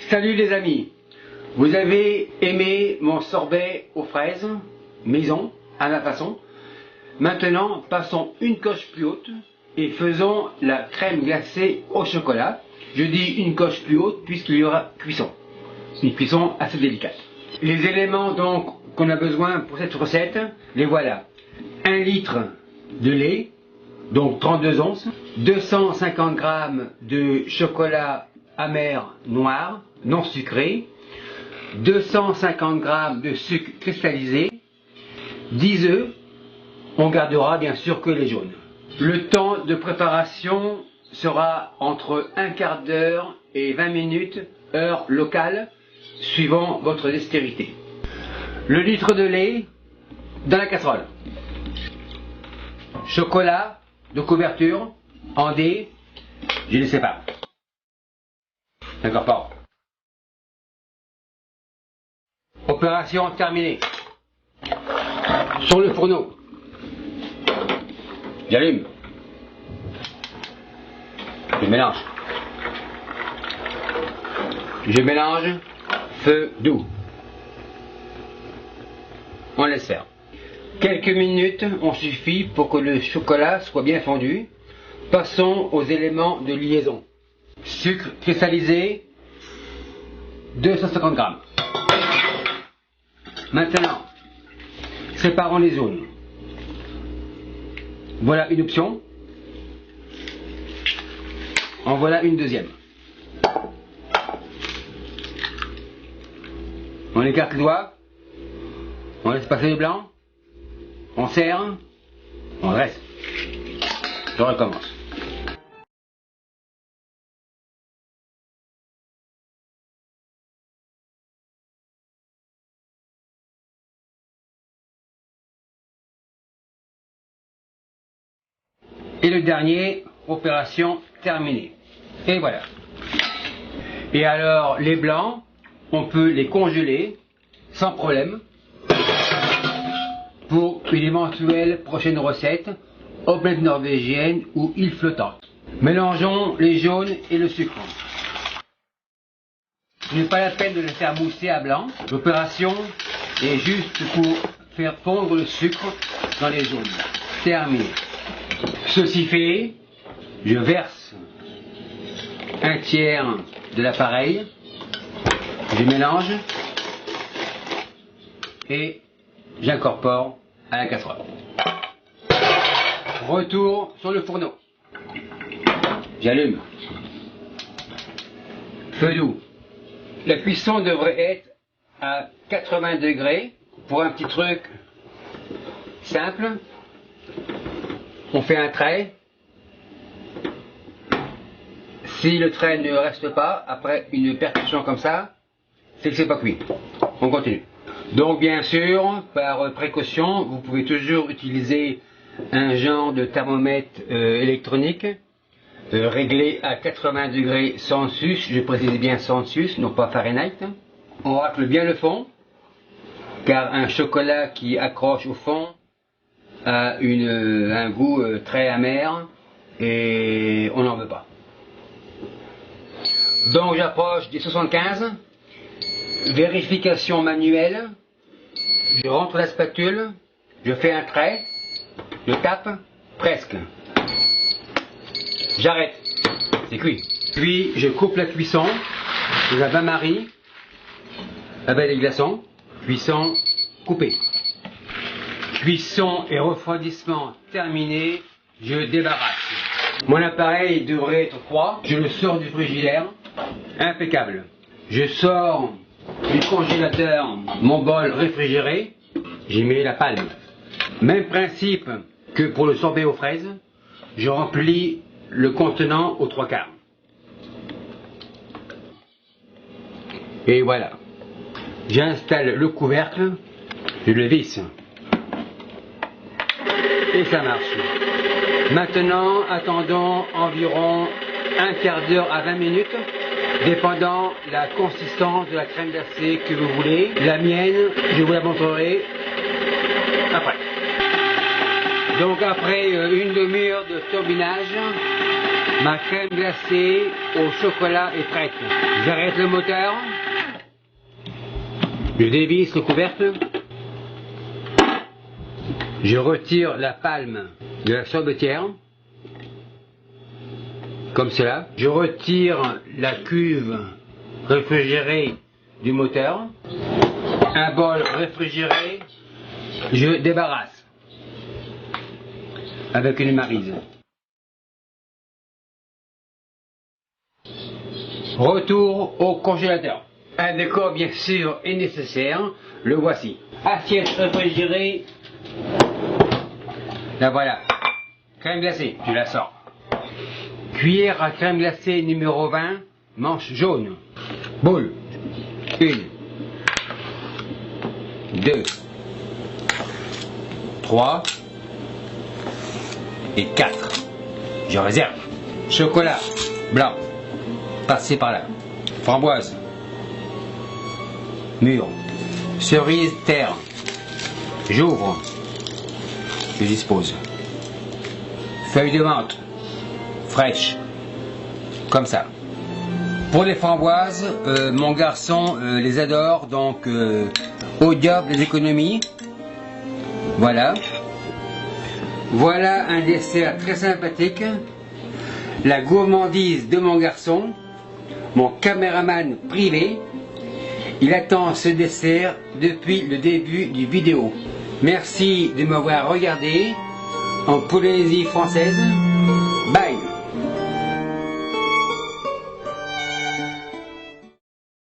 Salut les amis, vous avez aimé mon sorbet aux fraises, maison, à ma façon. Maintenant, passons une coche plus haute et faisons la crème glacée au chocolat. Je dis une coche plus haute puisqu'il y aura cuisson. Une cuisson assez délicate. Les éléments donc qu'on a besoin pour cette recette, les voilà. 1 litre de lait, donc 32 onces, 250 g de chocolat amer noir, non sucré, 250 g de sucre cristallisé, 10 œufs, on gardera bien sûr que les jaunes. Le temps de préparation sera entre un quart d'heure et 20 minutes, heure locale, suivant votre dextérité. Le litre de lait dans la casserole. Chocolat de couverture en dés, je ne sais pas. D'accord, pas. Opération terminée. Sur le fourneau. J'allume. Je mélange. Je mélange. Feu doux. On laisse faire. Quelques minutes ont suffi pour que le chocolat soit bien fondu. Passons aux éléments de liaison. Sucre cristallisé, 250 g. Maintenant, séparons les zones. Voilà une option. En voilà une deuxième. On écarte les doigts. On laisse passer le blanc. On serre. On reste. Je recommence. Et le dernier, opération terminée. Et voilà. Et alors, les blancs, on peut les congeler sans problème pour une éventuelle prochaine recette, omelette norvégienne ou île flottante. Mélangeons les jaunes et le sucre. Ce n'est pas la peine de les faire mousser à blanc. L'opération est juste pour faire fondre le sucre dans les jaunes. Terminé. Ceci fait, je verse un tiers de l'appareil, je mélange et j'incorpore à la casserole. Retour sur le fourneau. J'allume. Feu doux. La cuisson devrait être à 80 degrés pour un petit truc simple. On fait un trait. Si le trait ne reste pas, après une percussion comme ça, c'est que c'est pas cuit. On continue. Donc bien sûr, par précaution, vous pouvez toujours utiliser un genre de thermomètre électronique réglé à 80 degrés Celsius, je précise bien Celsius, non pas Fahrenheit. On racle bien le fond, car un chocolat qui accroche au fond a un goût très amer et on n'en veut pas. Donc j'approche des 75, vérification manuelle, je rentre la spatule, je fais un trait, je tape, presque. J'arrête, c'est cuit. Puis je coupe la cuisson, je la bain-marie avec les glaçons, cuisson coupée. Cuisson et refroidissement terminé, je débarrasse. Mon appareil devrait être froid, je le sors du frigidaire, impeccable. Je sors du congélateur mon bol réfrigéré, j'y mets la palme. Même principe que pour le sorbet aux fraises, je remplis le contenant aux 3/4. Et voilà. J'installe le couvercle, je le visse. Et ça marche. Maintenant, attendons environ un quart d'heure à 20 minutes, dépendant la consistance de la crème glacée que vous voulez. La mienne, je vous la montrerai après. Donc après une demi-heure de turbinage, ma crème glacée au chocolat est prête. J'arrête le moteur. Je dévisse le couvercle. Je retire la palme de la sorbetière. Comme cela. Je retire la cuve réfrigérée du moteur. Un bol réfrigéré. Je débarrasse. Avec une maryse. Retour au congélateur. Un décor bien sûr est nécessaire. Le voici. Assiette réfrigérée. La voilà. Crème glacée. Je la sors. Cuillère à crème glacée numéro 20. Manche jaune. Boule. 1, 2, 3 et 4. Je réserve. Chocolat blanc. Passé par là. Framboise. Mûre. Cerise terre. J'ouvre. Je dispose. Feuille de menthe. Fraîche. Comme ça. Pour les framboises, mon garçon les adore, donc au diable les économies. Voilà. Voilà un dessert très sympathique. La gourmandise de mon garçon, mon caméraman privé. Il attend ce dessert depuis le début du vidéo. Merci de m'avoir regardé en Polynésie française.